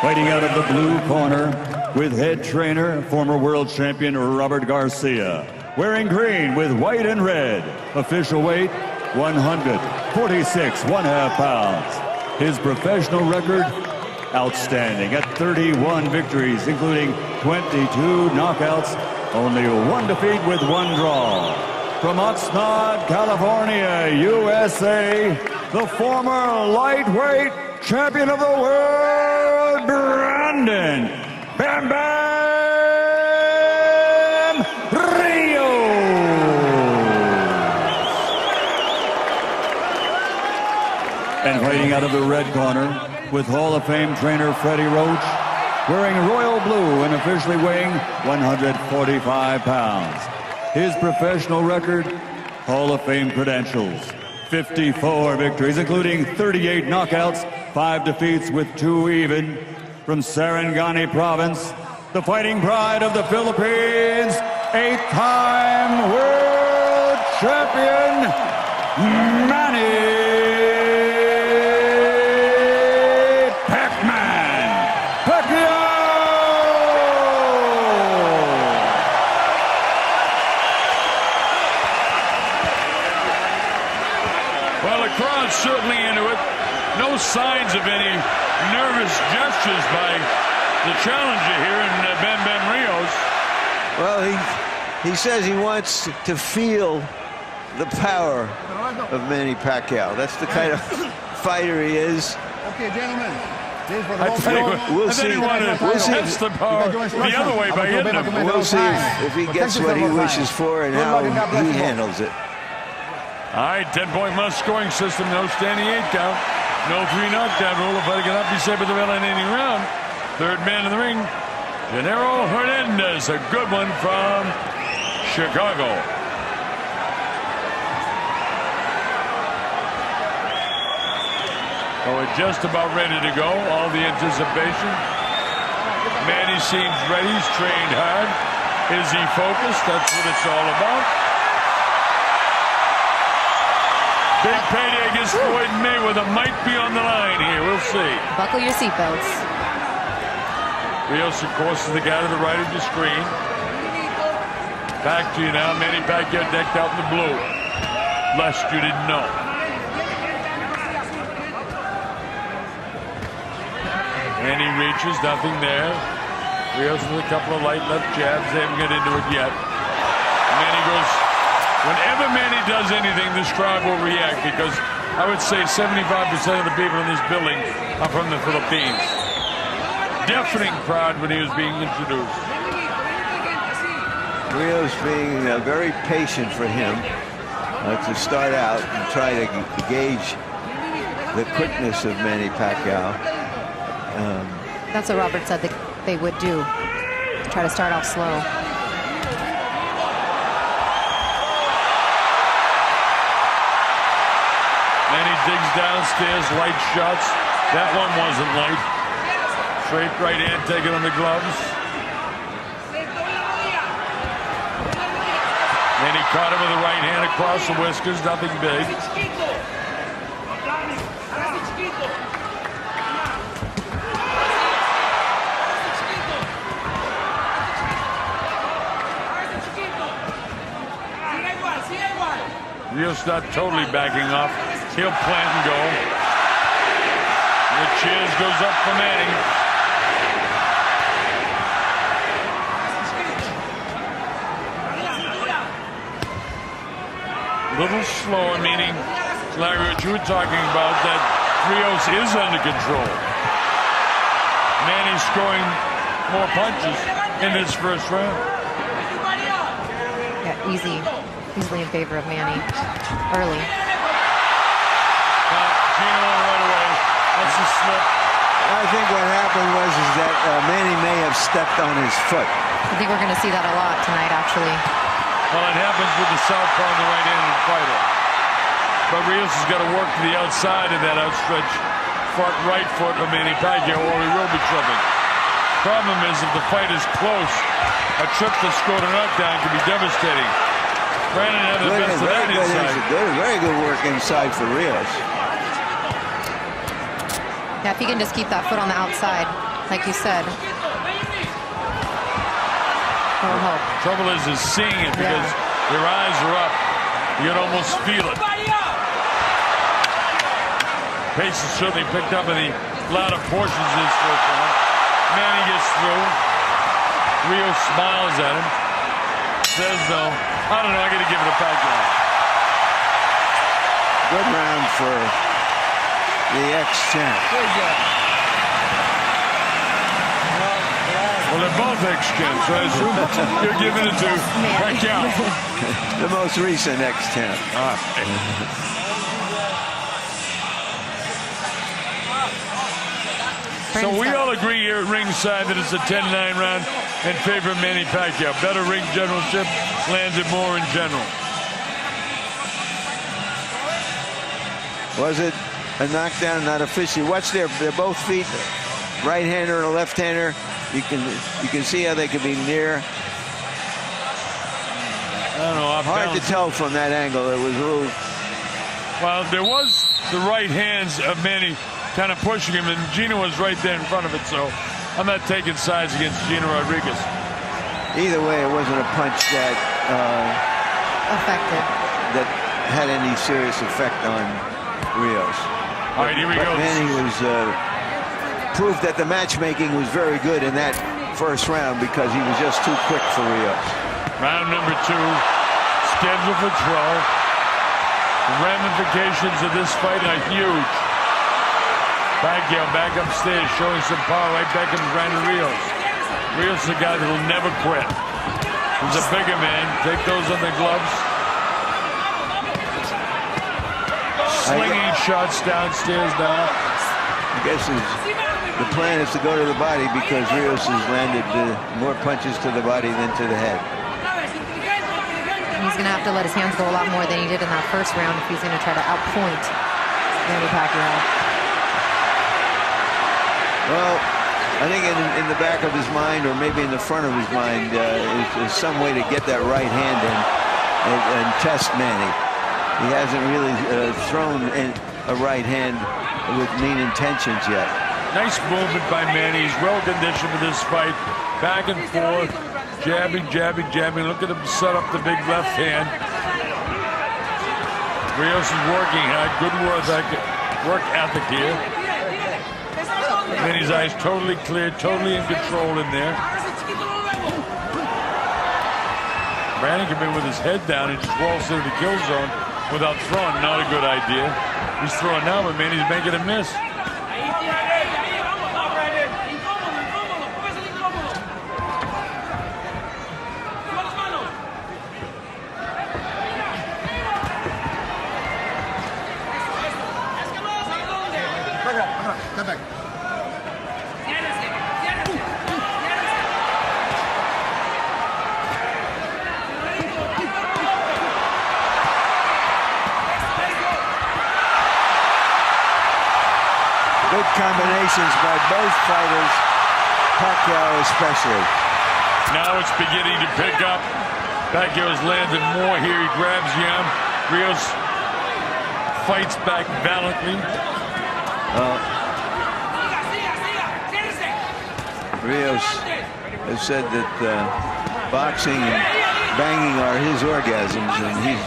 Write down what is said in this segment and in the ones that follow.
Fighting out of the blue corner with head trainer, former world champion Robert Garcia. Wearing green with white and red. Official weight, 146 1/2 pounds. His professional record, outstanding at 31 victories, including 22 knockouts, only one defeat with one draw. From Oxnard, California, USA, the former lightweight champion of the world, Brandon Bam Bam Rios. And fighting out of the red corner with Hall of Fame trainer Freddie Roach, wearing royal blue and officially weighing 145 pounds. His professional record, Hall of Fame credentials, 54 victories, including 38 knockouts, 5 defeats with 2 even. From Sarangani province, the fighting pride of the Philippines, 8-time world champion, Manny Pacquiao! Well, the crowd's certainly into it. No signs of any nervous gestures by the challenger here in Bam Bam Rios. Well, he says he wants to feel the power of Manny Pacquiao. That's the kind of fighter he is. Okay, gentlemen. We'll see. We'll see. Test the power the other way by hitting him. We'll see if he gets what he wishes for and how he handles it. All right, 10-point must scoring system. No standing 8 count. No 3 knockdown rule. The fighter cannot be said with the bell in any round. Third man in the ring, Genaro Hernandez. A good one from Chicago. Oh, we're just about ready to go. All the anticipation. Manny seems ready. He's trained hard. Is he focused? That's what it's all about. Big payday against Floyd Mayweather might be on the line here. We'll see. Buckle your seatbelts. Rios, of course, is the guy to the right of the screen. Back to you now. Manny Pacquiao decked out in the blue. Lest you didn't know. Manny reaches, nothing there. Rios with a couple of light left jabs. They haven't got into it yet. Manny goes. Whenever Manny does anything, this crowd will react because I would say 75% of the people in this building are from the Philippines. Deafening crowd when he was being introduced. Rios being very patient for him to start out and try to gauge the quickness of Manny Pacquiao. That's what Robert said that they would do. Try to start off slow. Manny digs downstairs, light shots. That one wasn't light. Straight right hand taken on the gloves. Manny caught him with the right hand across the whiskers, nothing big. Rios not totally backing off. He'll plant and go. The cheers goes up for Manny. A little slower, meaning, Larry, what you were talking about, that Rios is under control. Manny's scoring more punches in this first round. Yeah, easily in favor of Manny early. Gino right away. That's a slip. I think what happened was that Manny may have stepped on his foot. I think we're going to see that a lot tonight, actually. Well, it happens with the southpaw and the right-handed fighter. But Rios has got to work to the outside of that outstretched front right foot of Manny Pacquiao, or he will be tripping. Problem is, if the fight is close, a trip to score a knockdown can be devastating. Brandon had the best of that inside. Very good work inside for Rios. Yeah, if he can just keep that foot on the outside, like you said. Trouble is seeing it because your eyes are up. You can almost feel it. Pace is certainly picked up in the latter portions of this first round. Manny gets through. Rios smiles at him. Says no. I don't know. I got to give it a Pacquiao. Good round for the ex-champ. Well, they're both ex-champs, so I assume you're giving it to Pacquiao. The most recent ex-champ. So we all agree here at ringside that it's a 10-9 round in favor of Manny Pacquiao. Better ring generalship, landed more in general. Was it a knockdown? Not officially. Watch they're both feet, right-hander and a left-hander. You can see how they could be near. I don't know. Hard to tell from that angle. It was a little. Well, there was the right hands of Manny kind of pushing him, and Gino was right there in front of it. So I'm not taking sides against Gino Rodriguez. Either way, it wasn't a punch that affected. that had any serious effect on Rios. All right, here we go. Manny was proved that the matchmaking was very good in that first round because he was just too quick for Rios. Round number 2, scheduled for 12. The ramifications of this fight are huge. Pacquiao back upstairs showing some power right back in front of Rios. Rios is a guy that will never quit. He's a bigger man. Take those on the gloves. Slinging shots downstairs now. I guess the plan is to go to the body because Rios has landed more punches to the body than to the head. He's going to have to let his hands go a lot more than he did in that first round if he's going to try to outpoint Manny Pacquiao. Well, I think in the back of his mind, or maybe in the front of his mind, is some way to get that right hand in and test Manny. He hasn't really thrown a right hand with mean intentions yet. Nice movement by Manny. He's well conditioned for this fight. Back and forth, jabbing, jabbing, jabbing. Look at him set up the big left hand. Rios is working hard. Good work ethic here. Manny's eyes totally clear, totally in control in there. Manny came in with his head down and just waltzed into the kill zone without throwing. Not a good idea. He's throwing now, but Manny's making a miss. Good combinations by both fighters, Pacquiao especially. Now it's beginning to pick up. Pacquiao's landed more here. He grabs Yam. Rios fights back valiantly. Rios has said that boxing and banging are his orgasms, and he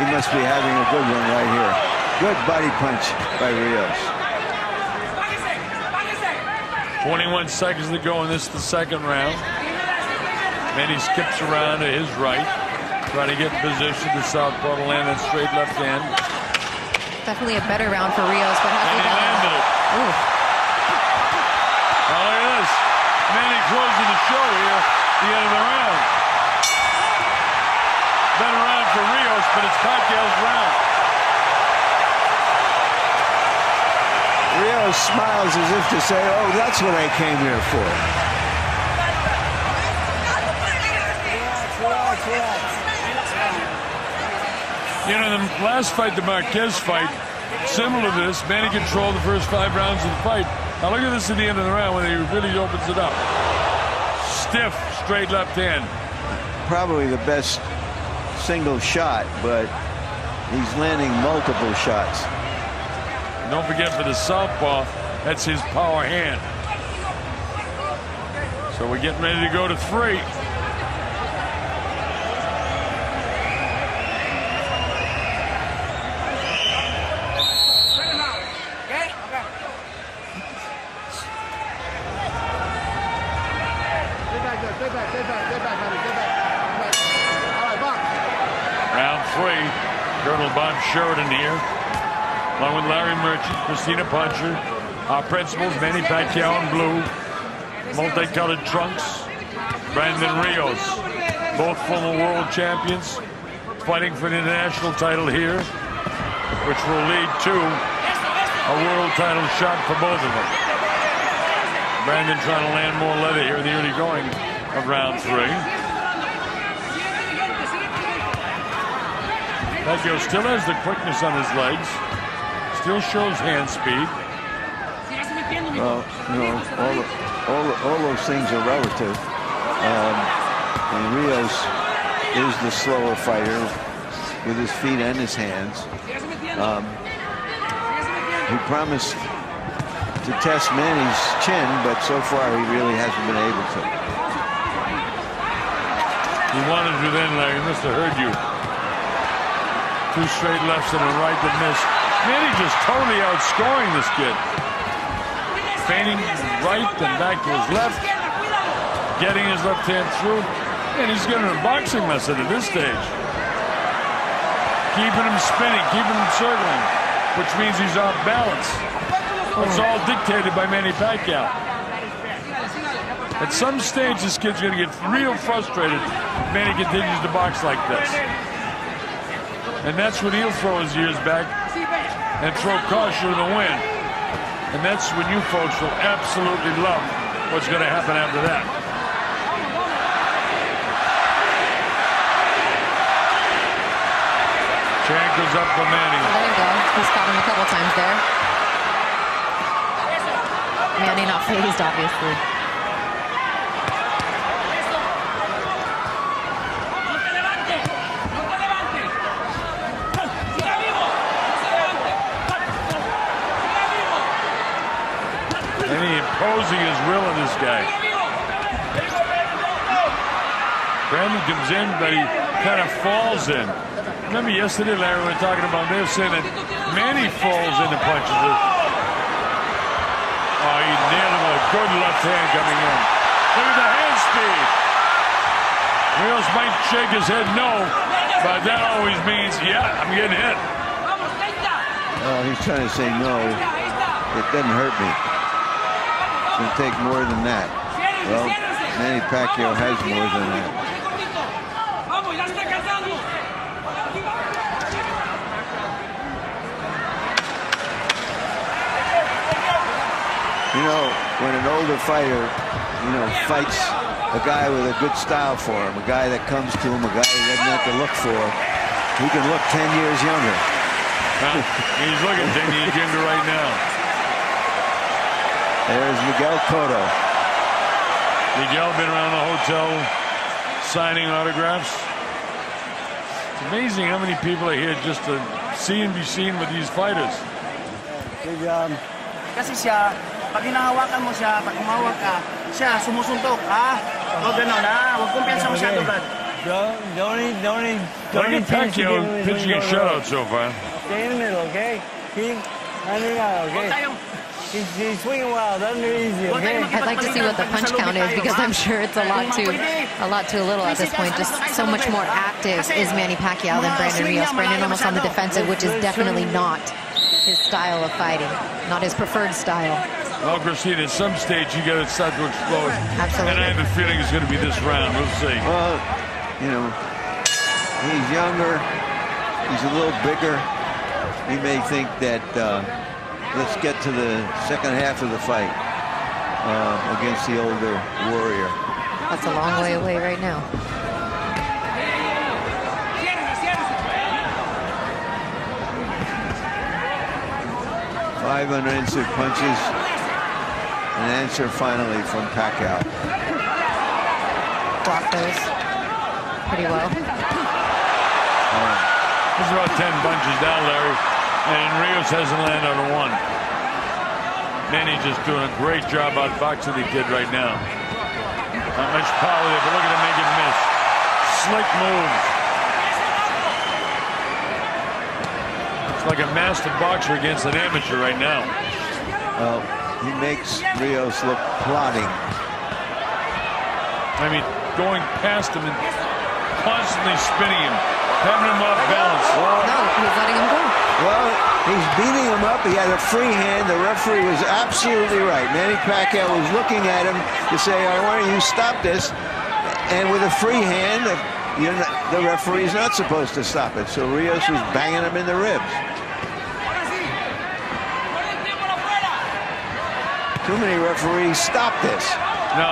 must be having a good one right here. Good body punch by Rios. 21 seconds to go, and this is the second round. Manny skips around to his right, trying to get in position to southpaw to land that straight left hand. Definitely a better round for Rios, but has And he landed it. Ooh. Oh, look at this. Manny closing the show here at the end of the round. Better round for Rios, but it's Pacquiao's round. Rios smiles as if to say, oh, that's what I came here for. You know, the last fight, the Marquez fight, similar to this, Manny controlled the first 5 rounds of the fight. Now look at this at the end of the round when he really opens it up. Stiff, straight left hand. Probably the best single shot, but he's landing multiple shots. Don't forget, for the southpaw, that's his power hand. So we're getting ready to go to 3. Round 3. Colonel Bob Sheridan here, along with Larry Merchant, Christina Puncher, our principals, Manny Pacquiao in blue, multicolored trunks, Brandon Rios, both former world champions, fighting for an international title here, which will lead to a world title shot for both of them. Brandon trying to land more leather here in the early going of round 3. Pacquiao still has the quickness on his legs, still shows hand speed. Well, you know, all those things are relative. And Rios is the slower fighter with his feet and his hands. He promised to test Manny's chin, but so far he really hasn't been able to. He wanted to then, Larry. He must have heard you. 2 straight lefts and a right that missed. Manny just totally outscoring this kid. Feinting right and back to his left. Getting his left hand through. And he's getting a boxing lesson at this stage. Keeping him spinning, keeping him circling, which means he's off balance. It's all dictated by Manny Pacquiao. At some stage, this kid's going to get real frustrated if Manny continues to box like this. And that's when he'll throw his ears back and throw caution to the wind. And that's when you folks will absolutely love what's going to happen after that. Chang goes up for Manny. There you go. He's caught him a couple times there. Manny not phased, obviously. Imposing his will on this guy. Brandon comes in, but he kind of falls in. Remember yesterday, Larry, we were talking about, they were saying that Manny falls into punches. Oh, he nailed him with a good left hand coming in. Look at the hand speed. Rios might shake his head no, but that always means, yeah, I'm getting hit. Oh, he's trying to say no. It doesn't hurt me. It's going to take more than that. Well, Manny Pacquiao has more than that. You know, when an older fighter, you know, fights a guy with a good style for him, a guy that comes to him, a guy he doesn't have to look for, he can look 10 years younger. He's looking 10 years younger right now. There's Miguel Cotto. Miguel been around the hotel signing autographs. It's amazing how many people are here just to see and be seen with these fighters. Good job. Kasi siya, pag hinahawakan mo siya, pag umawak ka, siya sumusuntok, ha? Huwag gano'n, ha? Huwag kumpiyansa masyado, Brad. Look at Pacquiao pitching a shutout so far. Stay in the middle, okay? Keep running out, okay? He's swinging wild, under easy, okay? I'd like to see what the punch count is, because I'm sure it's a lot too little at this point. Just so much more active is Manny Pacquiao than Brandon Rios. Brandon almost on the defensive, which is definitely not his style of fighting, not his preferred style. Well, Christina, at some stage you got to start to explode. Absolutely. And I have a feeling it's going to be this round. We'll see. Well, you know, he's younger. He's a little bigger. He may think that let's get to the second half of the fight against the older warrior. That's a long way away right now. Five unanswered punches. An answer finally from Pacquiao. Blocked those pretty well. This is about 10 punches down, Larry. And Rios hasn't landed on one. Manny just doing a great job outboxing the kid right now. Not much power there, but look at him make it miss. Slick move. It's like a master boxer against an amateur right now. Well, he makes Rios look plodding. I mean, going past him and constantly spinning him, having him off balance. No, he's letting him go. Well, he's beating him up. He had a free hand. The referee was absolutely right. Manny Pacquiao was looking at him to say, why don't you stop this? And with a free hand, the referee is not supposed to stop it. So Rios was banging him in the ribs. Too many referees stop this. No,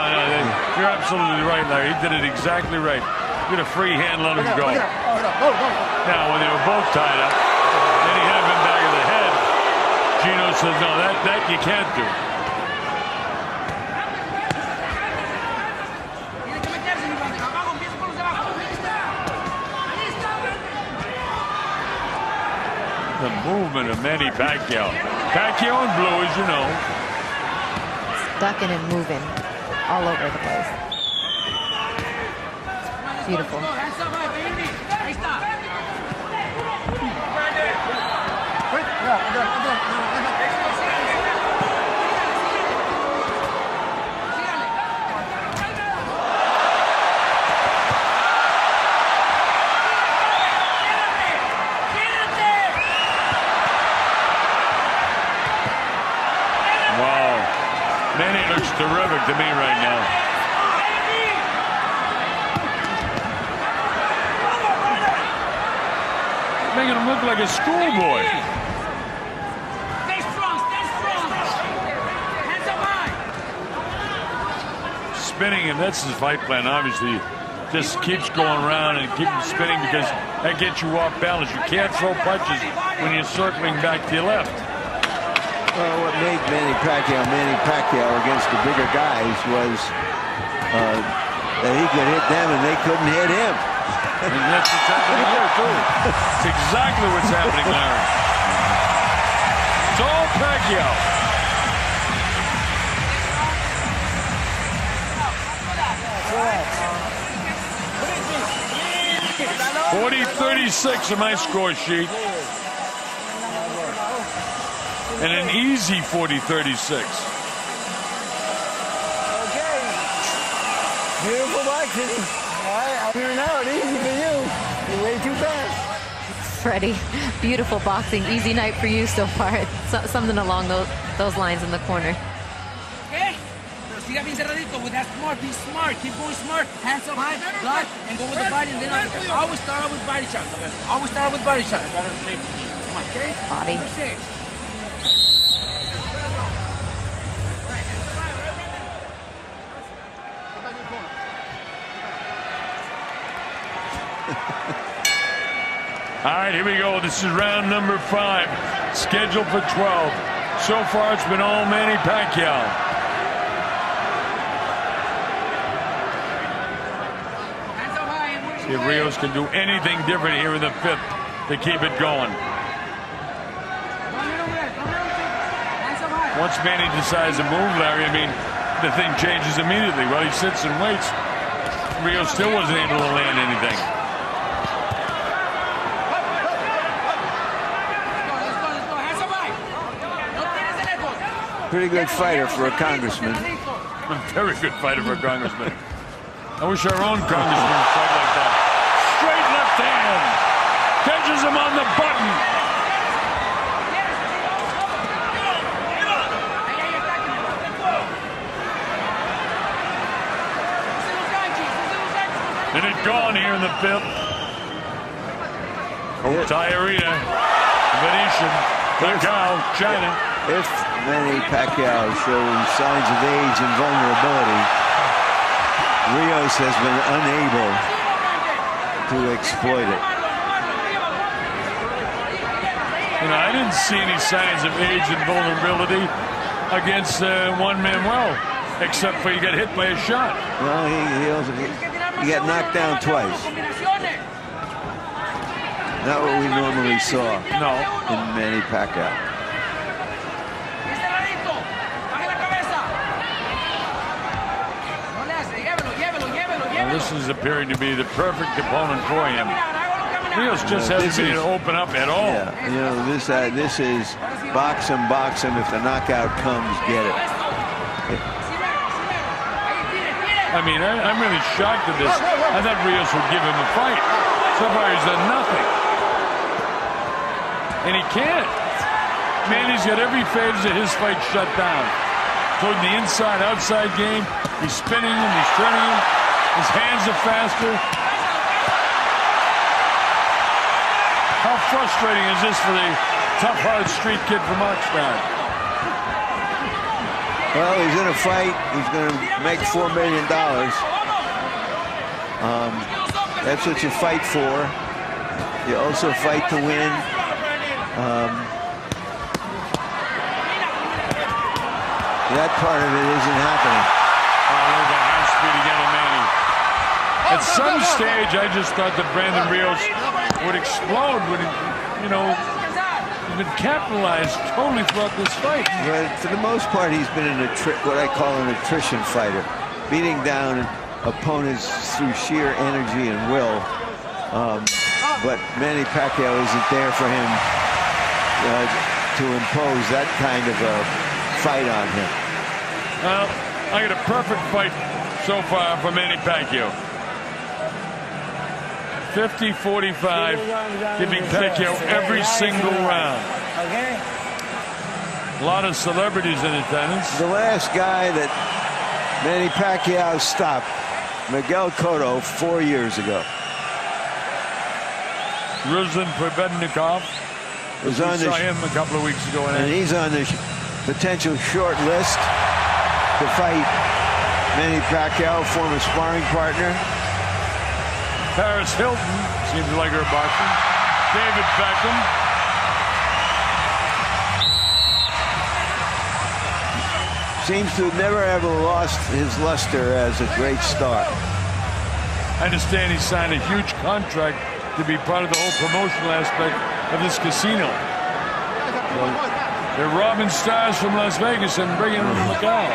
you're absolutely right, Larry. He did it exactly right. Get a free hand, let him go. Now, when they were both tied up, then he hit him in the back of the head. Gino says, no, that you can't do. The movement of Manny Pacquiao. Pacquiao in blue, as you know. Ducking and moving all over the place. Beautiful. Manny looks terrific to me right now. Making him look like a schoolboy. Stay strong, stay strong. Hands up high. Spinning, and that's his fight plan, obviously. Just keeps going around and keep him spinning because that gets you off balance. You can't throw punches when you're circling back to your left. Well, what made Manny Pacquiao against the bigger guys was that he could hit them and they couldn't hit him. And that's what's happening here, too. It's exactly what's happening, Larry. It's all Pacquiao. .40-36 on my score sheet. And an easy 40-36. Okay. Beautiful boxing. All right, I'm here now. It's easy for you. You're way too fast. Freddie, beautiful boxing. Easy night for you so far. Something along those lines in the corner. Okay? Pero siga bien cerradito with that smart. Be smart. Keep going smart. Hands up high, block, and go with the body. And then always start out with body shots. Always start out with body shots. Come on, okay? Body. All right, here we go. This is round number 5, scheduled for 12. So far, it's been all Manny Pacquiao. See if Rios can do anything different here in the 5th to keep it going. Once Manny decides to move, Larry, I mean, the thing changes immediately. Well, he sits and waits. Rios still wasn't able to land anything. Pretty good fighter for a congressman. A very good fighter for a congressman. I wish our own congressman would fight like that. Straight left hand. Catches him on the button. And it gone here in the 5th. Thai Arena. Venetian. Pacquiao, China. If Manny Pacquiao shows signs of age and vulnerability, Rios has been unable to exploit it. You know, I didn't see any signs of age and vulnerability against Juan Manuel, except for he got hit by a shot. Well, he got knocked down twice. Not what we normally saw. No. In Manny Pacquiao. This is appearing to be the perfect opponent for him. Rios just hasn't been able to open up at all. Yeah, you know, this is box him. If the knockout comes, get it. I mean, I'm really shocked at this. I thought Rios would give him a fight. So far, he's done nothing. And he can't. Manny's got every phase of his fight shut down. Including the inside-outside game. He's spinning him, he's turning him. His hands are faster. How frustrating is this for the tough, hard street kid from Oxnard? Well, he's in a fight. He's going to make $4 million. That's what you fight for. You also fight to win. That part of it isn't happening. Oh, look at high speed again of Manny. At some stage, I just thought that Brandon Rios would explode when, you know, he's been capitalized totally throughout this fight. But for the most part, he's been what I call an attrition fighter, beating down opponents through sheer energy and will. But Manny Pacquiao isn't there for him to impose that kind of a fight on him. Well, I got a perfect fight so far for Manny Pacquiao. 50-45, giving Pacquiao every single round. Okay. A lot of celebrities in attendance. The last guy that Manny Pacquiao stopped, Miguel Cotto, 4 years ago. Ruslan Prebennikov Was on saw him a couple of weeks ago. And he's on the potential short list to fight Manny Pacquiao, former sparring partner. Paris Hilton seems to like her boxing. David Beckham. Seems to have never ever lost his luster as a great star. I understand he signed a huge contract to be part of the whole promotional aspect of this casino. They're robbing stars from Las Vegas and bringing them to Macau.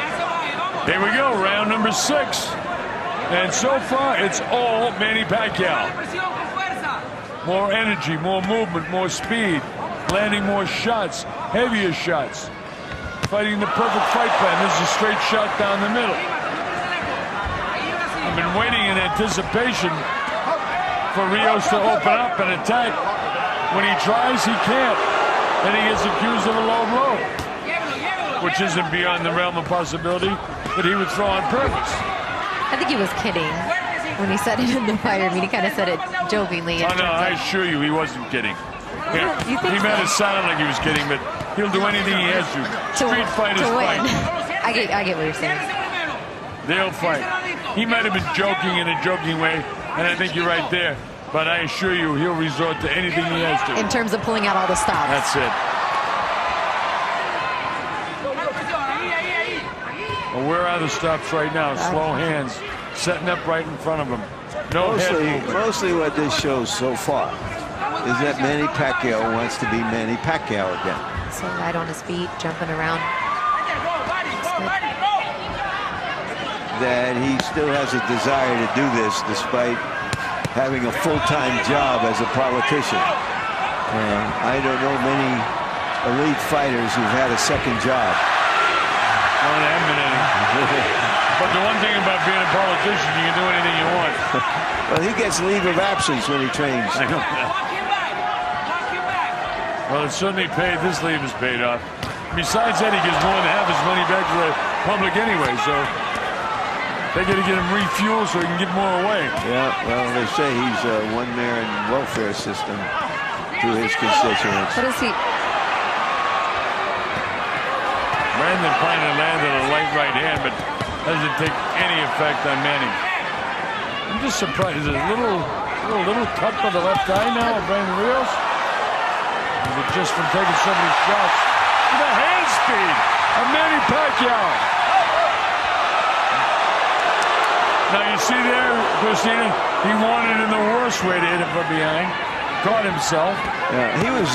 Here we go, round number 6. And so far, it's all Manny Pacquiao. More energy, more movement, more speed, landing more shots, heavier shots. Fighting the perfect fight plan. This is a straight shot down the middle. I've been waiting in anticipation for Rios to open up and attack. When he tries, he can't. Then he gets accused of a low blow, which isn't beyond the realm of possibility that he would throw on purpose. I think he was kidding when he said it in the fight. I mean, he kind of said it jokingly. Oh, no, I assure you he wasn't kidding. Yeah, You think he made so? it sound like he was kidding, but he'll do anything he has to. Street fighters to win. fight. I get what you're saying. They'll fight. He might have been joking in a joking way, and I think you're right there. But I assure you, he'll resort to anything he has to. In terms of pulling out all the stops. That's it. Well, where are the stops right now? Slow hands, setting up right in front of him. No head movement. Mostly what this shows so far is that Manny Pacquiao wants to be Manny Pacquiao again. So right on his feet, jumping around. That he still has a desire to do this despite having a full-time job as a politician. I don't know many elite fighters who've had a second job. Well, there haven't been any. But the one thing about being a politician, you can do anything you want. Well, he gets leave of absence when he trains. I know that. Well, it certainly paid. This leave has paid off. Besides that, he gives more than half his money back to the public anyway, so they got to get him refueled so he can give more away. Yeah, well, they say he's a one-man welfare system to his constituents. What is he? Brandon finally landed a light right hand, but doesn't take any effect on Manny. I'm just surprised. Is it a little cut by the left eye now of Brandon Rios? Is it just from taking so many shots? The hand speed of Manny Pacquiao. Now you see there, Christina, he wanted in the worst way to hit him from behind. Caught himself. Yeah, he was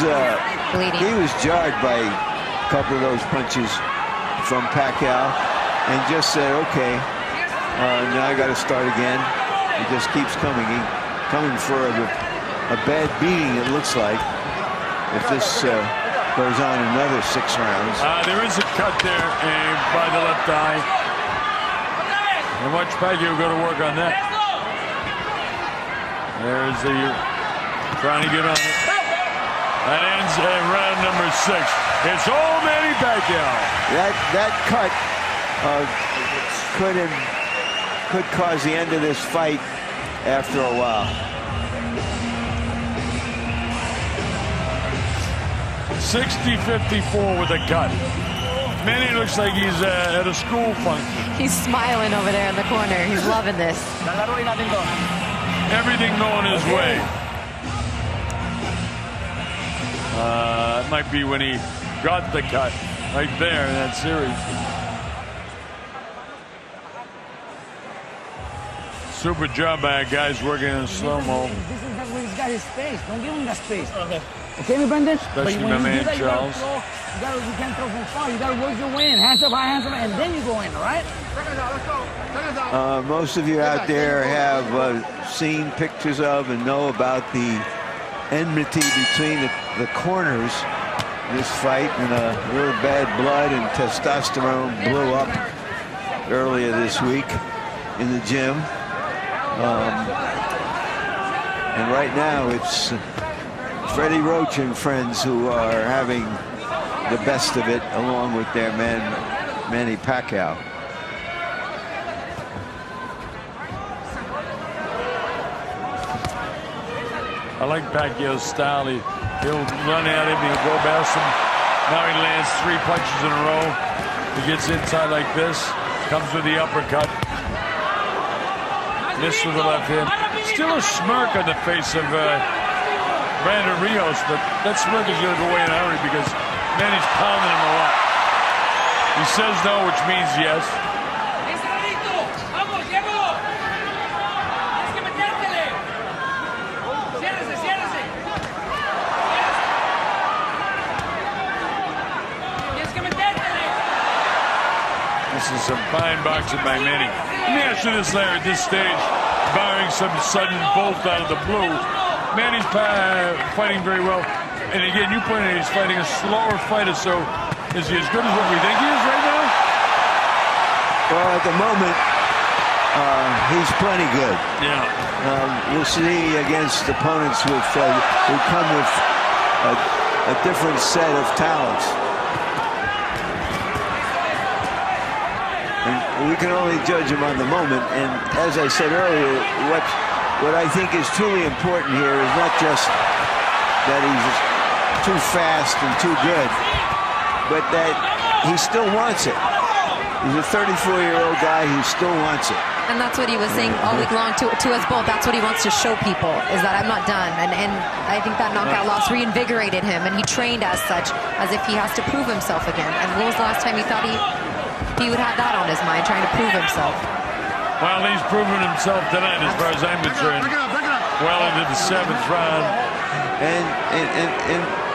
Bleeding. he was jarred by a couple of those punches from Pacquiao and just said, okay, now I got to start again. He just keeps coming. Coming for a bad beating, it looks like, if this goes on another 6 rounds. There is a cut there by the left eye. And watch Pacquiao go to work on that. There's the trying to get on it. That ends round number 6. It's all Manny Pacquiao. That cut could cause the end of this fight after a while. 60-54 with a cut. Manny looks like he's at a school function. He's smiling over there in the corner. He's loving this. Everything going his way. It might be when he got the cut right there in that series. Super job by guys working in slow-mo. This is where he's got his space. Don't give him that space. Okay, my Brendan? Especially my man Charles. You can't throw from far. You got to work your way in. Hands up high, and then you go in, all right? Most of you out there have seen pictures of and know about the enmity between the corners in this fight, and a little bad blood and testosterone blew up earlier this week in the gym. And right now it's Freddie Roach and friends who are having the best of it, along with their man Manny Pacquiao. I like Pacquiao's style. He'll run at him, he'll go past him. Now he lands 3 punches in a row. He gets inside like this, comes with the uppercut. Missed with the left hand. Still a smirk on the face of Brandon Rios, but that smirk is going to go away in a hurry because Manny's pounding him a lot. He says no, which means yes. This is some fine boxing by Manny. Let me ask you this, Larry, at this stage, barring some sudden bolt out of the blue, Manny's fighting very well. And again, you pointed out he's fighting a slower fighter, so is he as good as what we think he is right now? Well, at the moment, he's plenty good. Yeah. We'll see against opponents who come with a different set of talents. And we can only judge him on the moment. And as I said earlier, what I think is truly important here is not just that he's too fast and too good, but that he still wants it. He's a 34-year-old guy who still wants it. And that's what he was saying all week long to us both. That's what he wants to show people, is that I'm not done. And I think that knockout loss reinvigorated him, and he trained as such, as if he has to prove himself again. And when was the last time he thought he would have that on his mind, trying to prove himself? Well, he's proven himself tonight, as far as I'm concerned. Well into the 7th round. And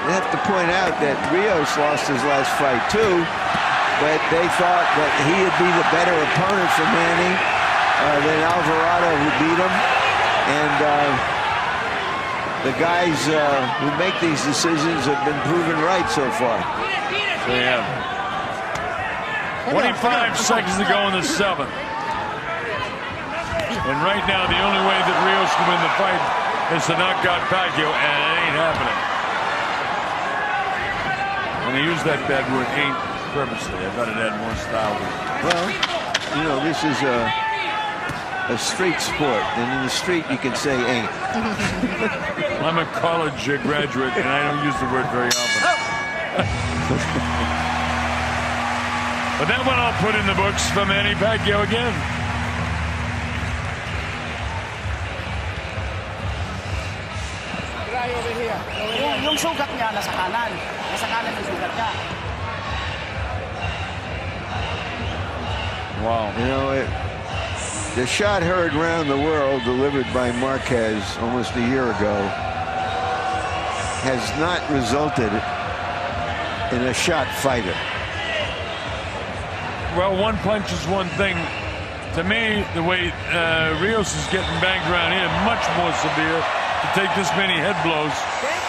I have to point out that Rios lost his last fight too, but they thought that he would be the better opponent for Manny than Alvarado, who beat him. And the guys who make these decisions have been proven right so far. So yeah. 25 seconds to go in the 7th. And right now, the only way that Rios can win the fight is to knock out Pacquiao, and it ain't happening. And he used that bad word, ain't, purposely. I thought it had more style to it. Well, you know, this is a street sport, and in the street you can say ain't. I'm a college graduate, and I don't use the word very often. But that one I'll put in the books for Manny Pacquiao again. Yung sugat niya nasa kanan. Nasa kanan yung sugat niya. Wow. You know, the shot heard around the world, delivered by Marquez almost a year ago, has not resulted in a shot fighter. Well, one punch is one thing. To me, the way Rios is getting banged around here, much more severe to take this many head blows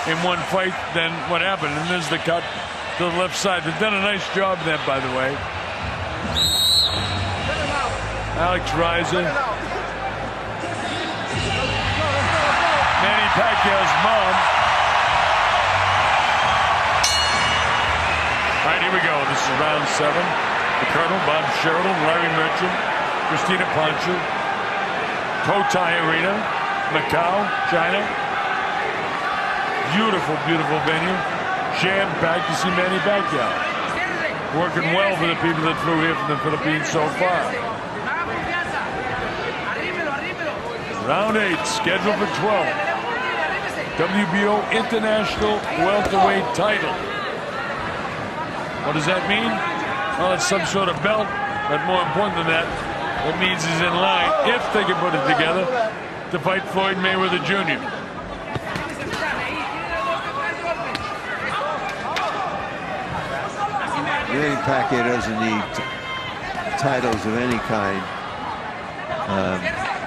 in one fight than what happened. And there's the cut to the left side. They've done a nice job of that, by the way. Alex Riser. Manny Pacquiao's mom. All right, here we go. This is round 7. The Colonel, Bob Sheridan, Larry Merchant, Christina Poncher, Cotai Arena, Macau, China. Beautiful, beautiful venue. Jam-packed to see Manny Pacquiao. Working well for the people that flew here from the Philippines so far. Round 8, scheduled for 12. WBO International Welterweight title. What does that mean? Well, it's some sort of belt, but more important than that, it means he's in line, if they can put it together, to fight Floyd Mayweather Jr. Manny Pacquiao doesn't need titles of any kind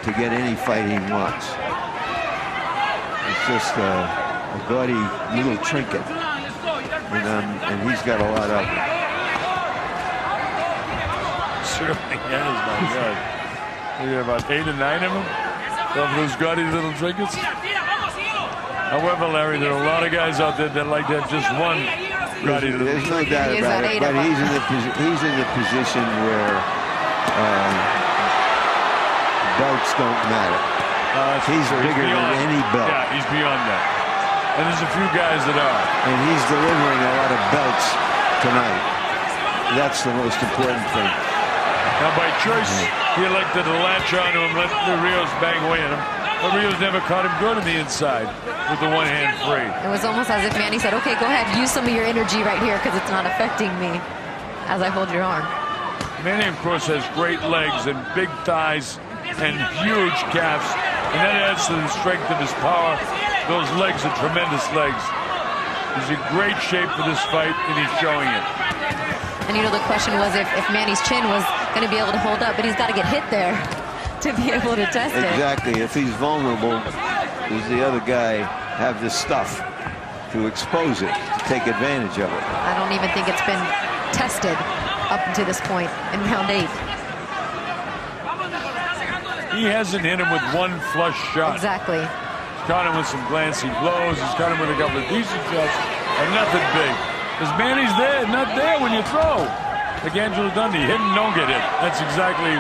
to get any fight he wants. It's just a gaudy little trinket, and he's got a lot of them. Certainly has, my God. We have about 8 or 9 of them, of those gaudy little trinkets. However, Larry, there are a lot of guys out there that like to have just one gaudy little There's no doubt about it, but he's in the position where belts don't matter. He's bigger than any belt. Yeah, he's beyond that. And there's a few guys that are. And he's delivering a lot of belts tonight. That's the most important thing. Now, by choice, he elected to latch on to him, let the Rios bang away at him. But Rios never caught him good on the inside with the one hand free. It was almost as if Manny said, okay, go ahead, use some of your energy right here because it's not affecting me as I hold your arm. Manny, of course, has great legs and big thighs and huge calves. And that adds to the strength of his power. Those legs are tremendous legs. He's in great shape for this fight, and he's showing it. And you know, the question was if Manny's chin was going to be able to hold up, but he's got to get hit there to be able to test it. Exactly. If he's vulnerable, does the other guy have the stuff to expose it, to take advantage of it? I don't even think it's been tested up to this point in round 8. He hasn't hit him with one flush shot. Exactly. He's caught him with some glancing blows. He's caught him with a couple of decent shots, and nothing big. Because Manny's there, not there when you throw. Like Angelo Dundee, hit and don't get hit. That's exactly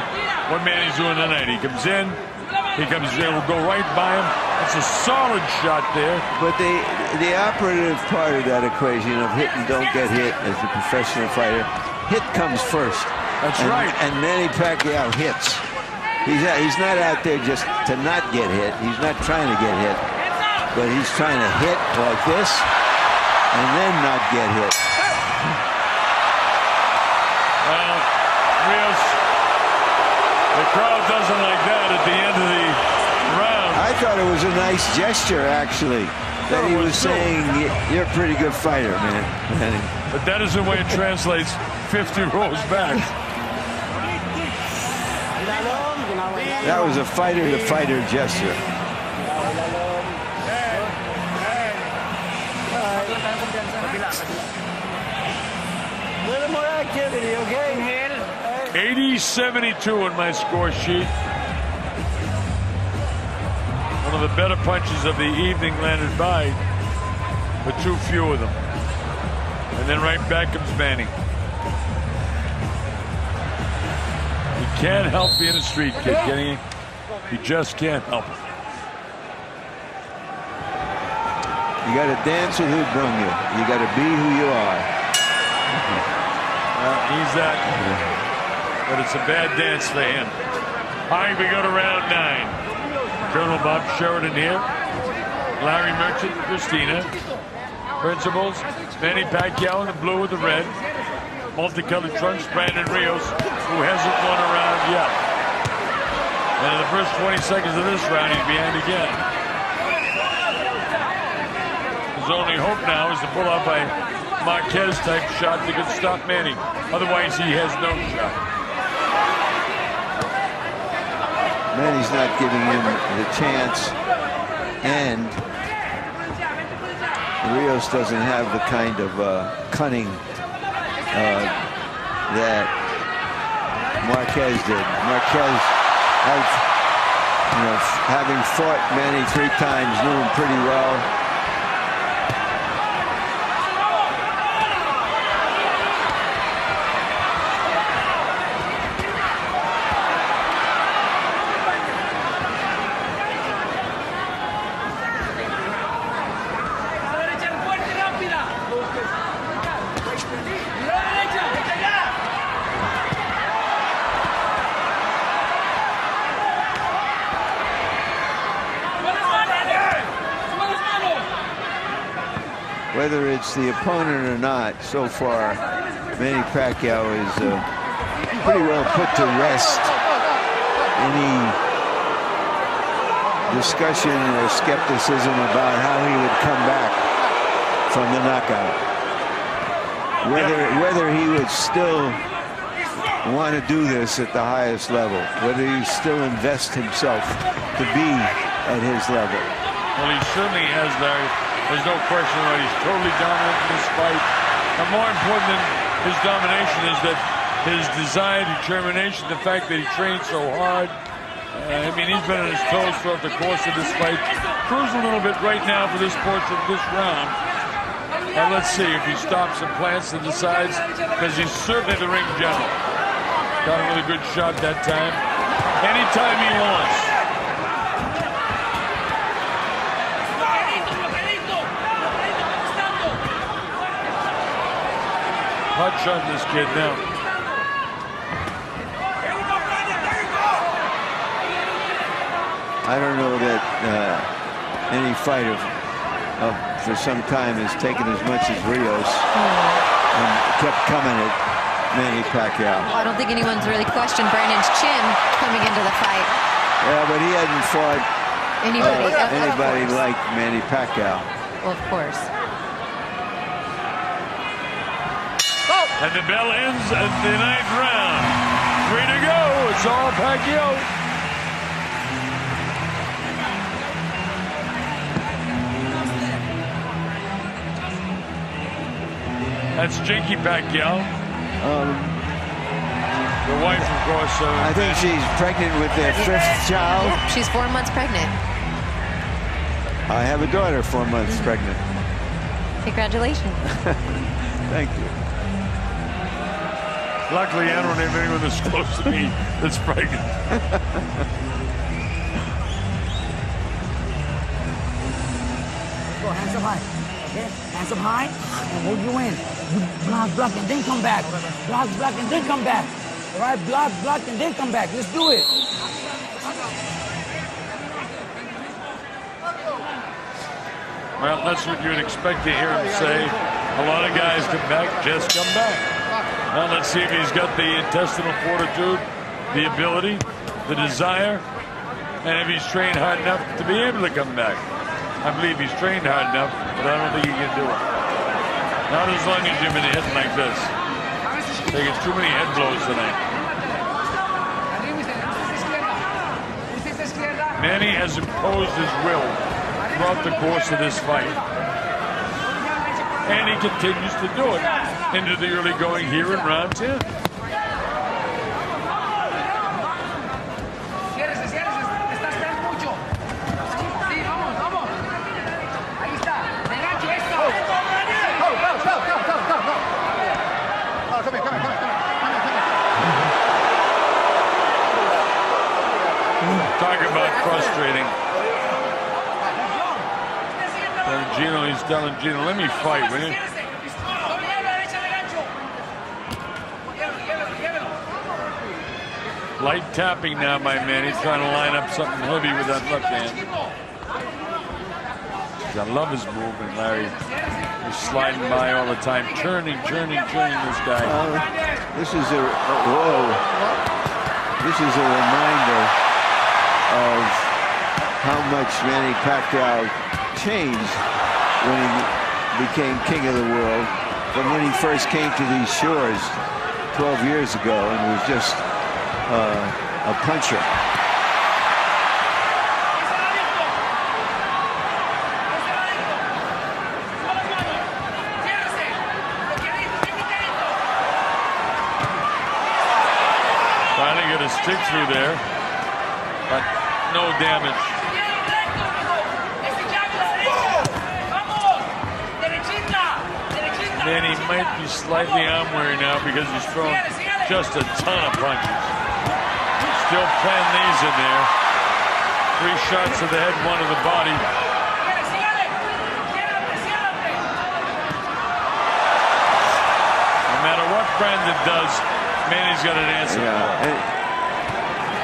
what Manny's doing tonight. He comes in, will go right by him. It's a solid shot there. But the operative part of that equation of hit and don't get hit as a professional fighter, hit comes first. That's right. And Manny Pacquiao hits. He's not out there just to not get hit. He's not trying to get hit. But he's trying to hit like this and then not get hit. Well, Rios, the crowd doesn't like that at the end of the round. I thought it was a nice gesture, actually, that he was saying, you're a pretty good fighter, man. But that isn't the way it translates 50 rows back. That was a fighter-to-fighter gesture. A little more activity, okay? 80-72 on my score sheet. One of the better punches of the evening landed by, but too few of them. And then right back comes Manny. He can't help being a street kid, can he? He just can't help it. You got to dance with who brung you. You got to be who you are. He's that. But it's a bad dance for him. All right, we go to round 9. Colonel Bob Sheridan here. Larry Merchant, Christina. Principals, Manny Pacquiao in the blue with the red. Multicolored trunks, Brandon Rios, who hasn't won a round yet. And in the first 20 seconds of this round, he's behind again. His only hope now is to pull off a Marquez-type shot that could stop Manny. Otherwise, he has no shot. Manny's not giving him the chance, and Rios doesn't have the kind of cunning that Marquez did. Marquez, having fought Manny 3 times, knew him pretty well. Whether it's the opponent or not, so far, Manny Pacquiao is pretty well put to rest any discussion or skepticism about how he would come back from the knockout. Whether he would still want to do this at the highest level, whether he still invest himself to be at his level. Well, he certainly has, Larry. There's no question that he's totally dominant in this fight. And more important than his domination is that his desire, determination, the fact that he trained so hard. I mean, he's been on his toes throughout the course of this fight. Cruising a little bit right now for this portion of this round. And let's see if he stops and plants and decides, because he's certainly the ring general. Got a really good shot that time. Anytime he wants. Hot shot this kid now. I don't know that any fighter for some time has taken as much as Rios and kept coming at Manny Pacquiao. Well, I don't think anyone's really questioned Brandon's chin coming into the fight. Yeah, but he hadn't fought anybody like Manny Pacquiao. Well, of course. And the bell ends at the 9th round. 3 to go. It's all Pacquiao. That's Jinky Pacquiao. The wife, of course. I think she's pregnant with their 5th child. Yeah, she's 4 months pregnant. I have a daughter 4 months pregnant. Congratulations. Thank you. Luckily, I don't have anyone this close to me that's pregnant. Go, hands up high. Okay? Hands up high and hold you in. You block, and then come back. Block, and then come back. All right? Block, and then come back. Let's do it. Well, that's what you'd expect to hear him say. A lot of guys come back, just come back. Well, let's see if he's got the intestinal fortitude, the ability, the desire, and if he's trained hard enough to be able to come back. I believe he's trained hard enough, but I don't think he can do it. Not as long as you've been hitting like this. Taking too many head blows tonight. Manny has imposed his will throughout the course of this fight. And he continues to do it into the early going here in round 10. Talk about frustrating. He's telling Gino, let me fight, will you? Light tapping now by Manny, trying to line up something heavy with that left hand. I love his movement, Larry. He's sliding by all the time, turning this guy. This is a reminder of how much Manny Pacquiao changed when he became king of the world from when he first came to these shores 12 years ago and was just a puncher. to stick through there, but no damage. Manny might be slightly arm weary now because he's thrown just a ton of punches. Still playing these in there. 3 shots to the head, 1 to the body. No matter what Brandon does, Manny's got an answer.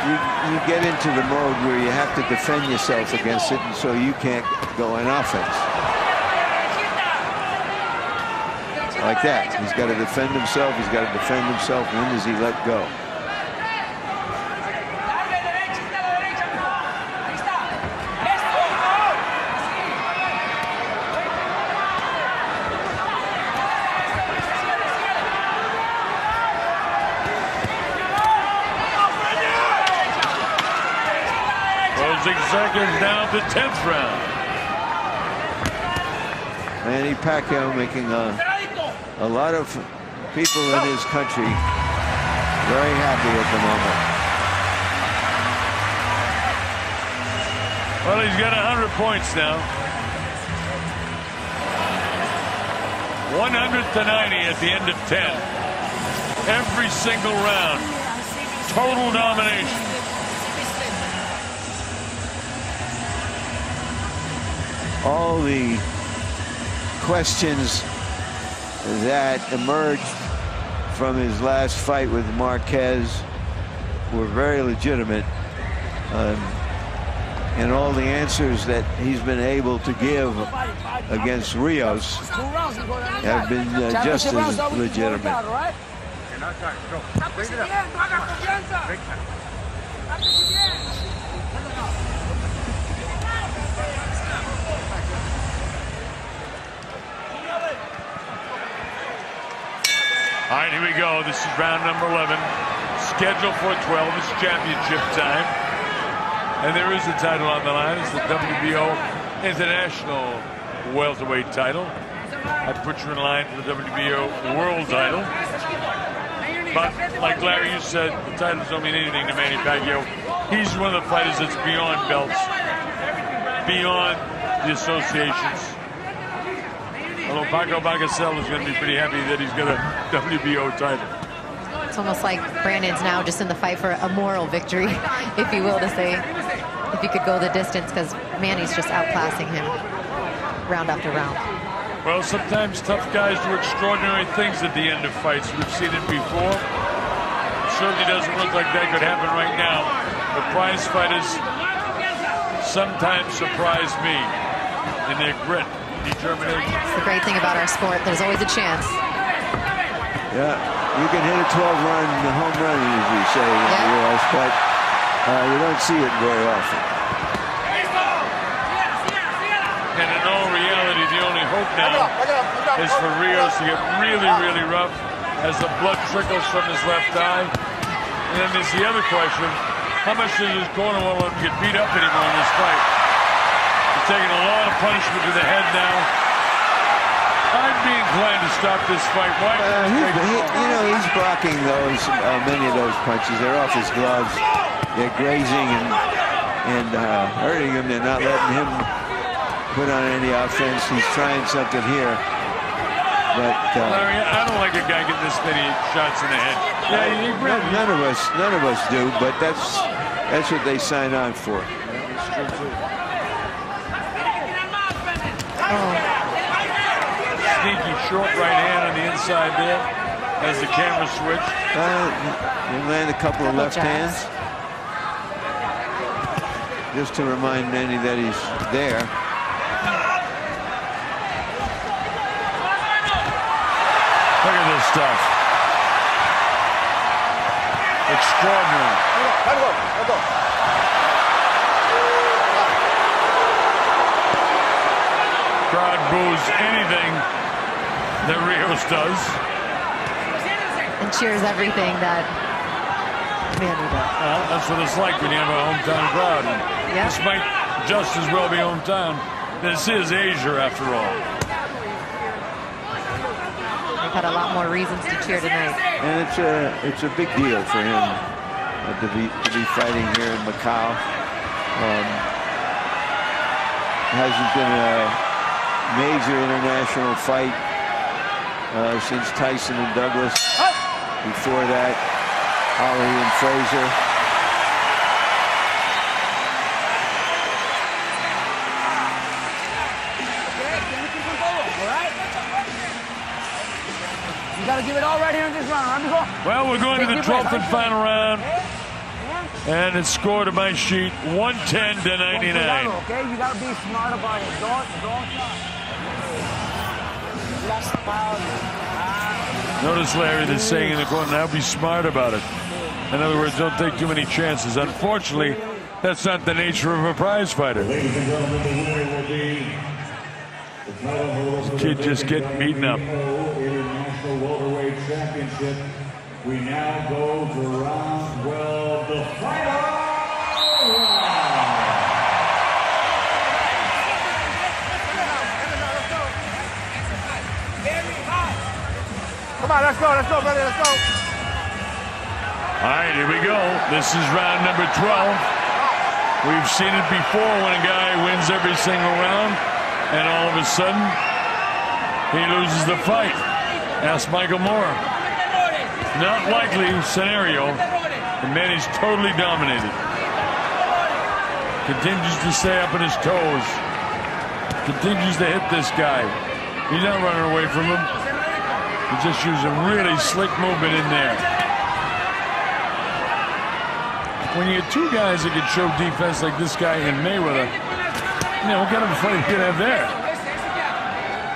You get into the mode where you have to defend yourself against it, and so you can't go on offense. Like that. He's got to defend himself. He's got to defend himself. When does he let go? Closing seconds down to 10th round. Manny Pacquiao making a lot of people in his country very happy at the moment. Well, he's got 100 points now. 100-90 at the end of 10. Every single round. Total domination. All the questions that emerged from his last fight with Marquez were very legitimate, and all the answers that he's been able to give against Rios have been just as legitimate. All right, here we go. This is round number 11. Scheduled for 12. It's championship time. And there is a title on the line. It's the WBO International Welterweight title. I put you in line for the WBO World title. But like Larry, you said, the titles don't mean anything to Manny Pacquiao. He's one of the fighters that's beyond belts, beyond the associations. Although Pacquiao is going to be pretty happy that he's got a WBO title. It's almost like Brandon's now just in the fight for a moral victory, if you will, to say, if he could go the distance, because Manny's just outclassing him round after round. Well, sometimes tough guys do extraordinary things at the end of fights. We've seen it before. It certainly doesn't look like that could happen right now. The prize fighters sometimes surprise me in their grit. Determination. It's the great thing about our sport. There's always a chance. Yeah, you can hit a 12-run home run, as we say in the U.S., but you don't see it very often. And in all reality, the only hope now is for Rios to get really, really rough as the blood trickles from his left eye. And then there's the other question: how much does his corner won't let him get beat up anymore in this fight? Taking a lot of punishment to the head now. I'd be inclined to stop this fight. Why? He's blocking those, many of those punches. They're off his gloves. They're grazing and hurting him. They're not letting him put on any offense. He's trying something here. But Larry, I don't like a guy getting this many shots in the head. None of us do. But that's what they sign on for. That's true too. Sneaky short right hand on the inside there as the camera switched. He landed a couple of left hands. Just to remind Manny that he's there. Look at this stuff. Extraordinary. Let go. Crowd boos anything that Rios does. And cheers everything that Manny does. Well, that's what it's like when you have a hometown crowd. Yeah. This might just as well be hometown. This is Asia, after all. We've had a lot more reasons to cheer tonight. And it's a big deal for him to be fighting here in Macau. Hasn't been a major international fight since Tyson and Douglas. Before that, Ali and Frazier. You gotta give it all right here in this round. Well, we're going to the 12th and final round. And it's scored on my sheet 110 to 99. Okay, you gotta be smart about it. Don't. Notice Larry that's saying in the corner, now be smart about it. In other words, don't take too many chances. Unfortunately, that's not the nature of a prize fighter. Ladies and gentlemen, the winner will be the title holder This kid just getting beaten up. International Welterweight Championship. We now go to round 12, the final round. Come on, let's go, brother, let's go. All right, here we go. This is round number 12. We've seen it before when a guy wins every single round and all of a sudden he loses the fight. Ask Michael Moore. Not likely scenario. And Manny's totally dominated. Continues to stay up on his toes. Continues to hit this guy. He's not running away from him. He's just using really slick movement in there. When you get two guys that can show defense like this guy and Mayweather, you know, what kind of a fight you can have there?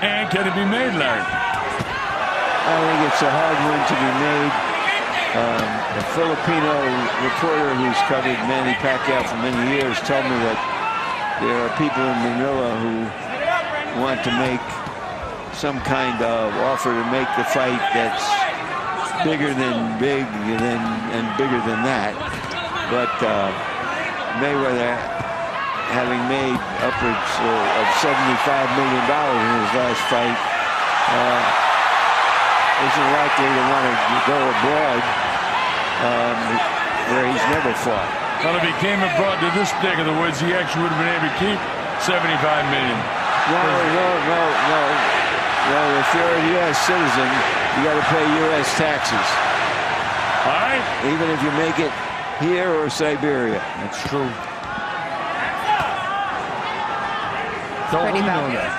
And can it be made, Larry? I think it's a hard one to be made. A Filipino reporter who's covered Manny Pacquiao for many years told me that there are people in Manila who want to make some kind of offer to make the fight that's bigger than big and bigger than that. But Mayweather, having made upwards of $75 million in his last fight, isn't likely to want to go abroad where he's never fought. Well, if he came abroad to this neck of the woods, he actually would have been able to keep $75 million. No, if you're a U.S. citizen, you got to pay U.S. taxes. All right. Even if you make it here or Siberia. That's true. Don't we know that?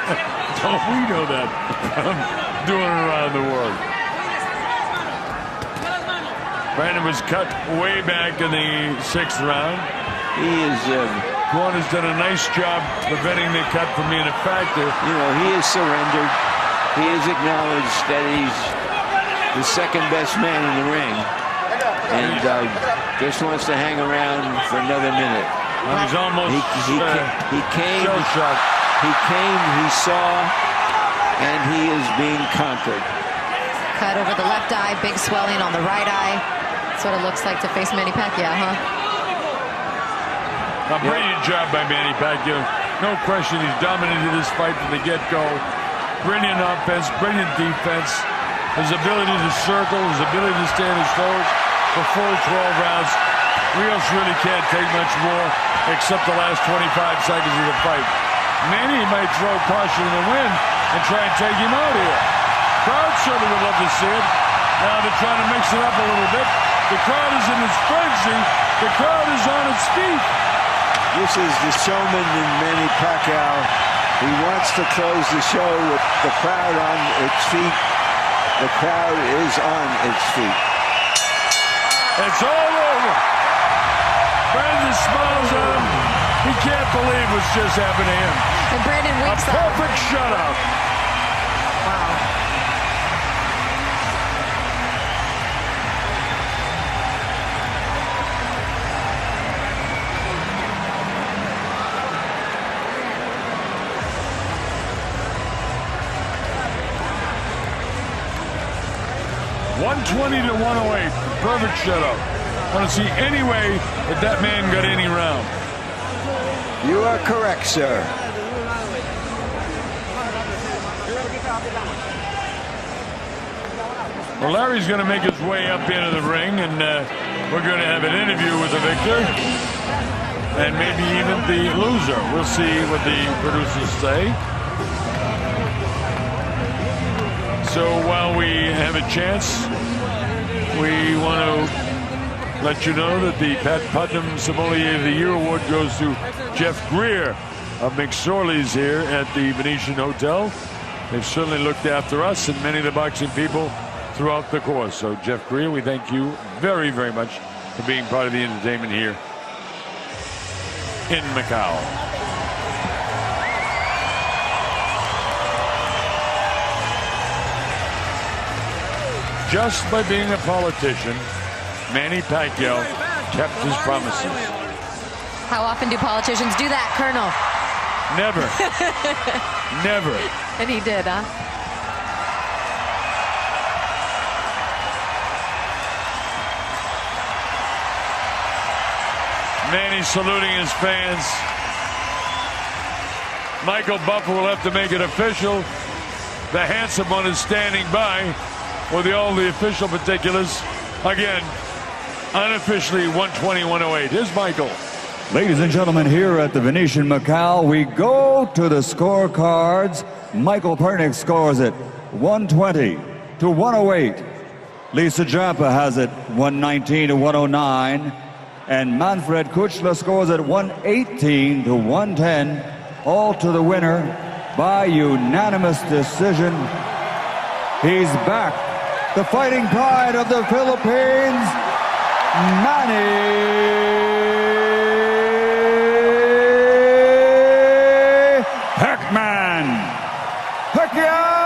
Don't we know that? I'm doing it around the world. Brandon was cut way back in the 6th round. He is... Quan has done a nice job preventing the cut from being a factor. You know, he has surrendered. He has acknowledged that he's the second best man in the ring. And just wants to hang around for another minute. Well, he's almost he came, he saw, and he is being conquered. Cut over the left eye, big swelling on the right eye. That's what it looks like to face Manny Pacquiao, huh? A brilliant job by Manny Pacquiao. No question, he's dominated this fight from the get-go. Brilliant offense, brilliant defense. His ability to circle, his ability to stay on his toes for full 12 rounds. Rios really can't take much more except the last 25 seconds of the fight. Manny might throw caution in the wind and try and take him out here. Crowd certainly would love to see it. Now they're trying to mix it up a little bit. The crowd is in its frenzy. The crowd is on its feet. This is the showman in Manny Pacquiao. He wants to close the show with the crowd on its feet. The crowd is on its feet. It's all over. Brandon smiles at him. He can't believe what's just happened to him. And Brandon winks up. A perfect shutout. Wow. $120 to 108. Perfect shutout. I want to see any way that man got any round. You are correct, sir. Well, Larry's going to make his way up into the ring, and we're going to have an interview with the victor and maybe even the loser. We'll see what the producers say. So while we have a chance, we want to let you know that the Pat Putnam Sommelier of the Year award goes to Jeff Greer of McSorley's here at the Venetian Hotel. They've certainly looked after us and many of the boxing people throughout the course. So Jeff Greer, we thank you very, very much for being part of the entertainment here in Macau. Just by being a politician, Manny Pacquiao kept his promises. How often do politicians do that, Colonel? Never. Never. And he did, huh? Manny saluting his fans. Michael Buffer will have to make it official. The handsome one is standing by with all the official particulars. Again, unofficially 120-108. Here's Michael. Ladies and gentlemen, here at the Venetian Macau, we go to the scorecards. Michael Pernick scores it 120-108. Lisa Jampa has it 119-109. And Manfred Kuchla scores it 118-110. All to the winner by unanimous decision. He's back. The fighting pride of the Philippines, Manny Pacquiao.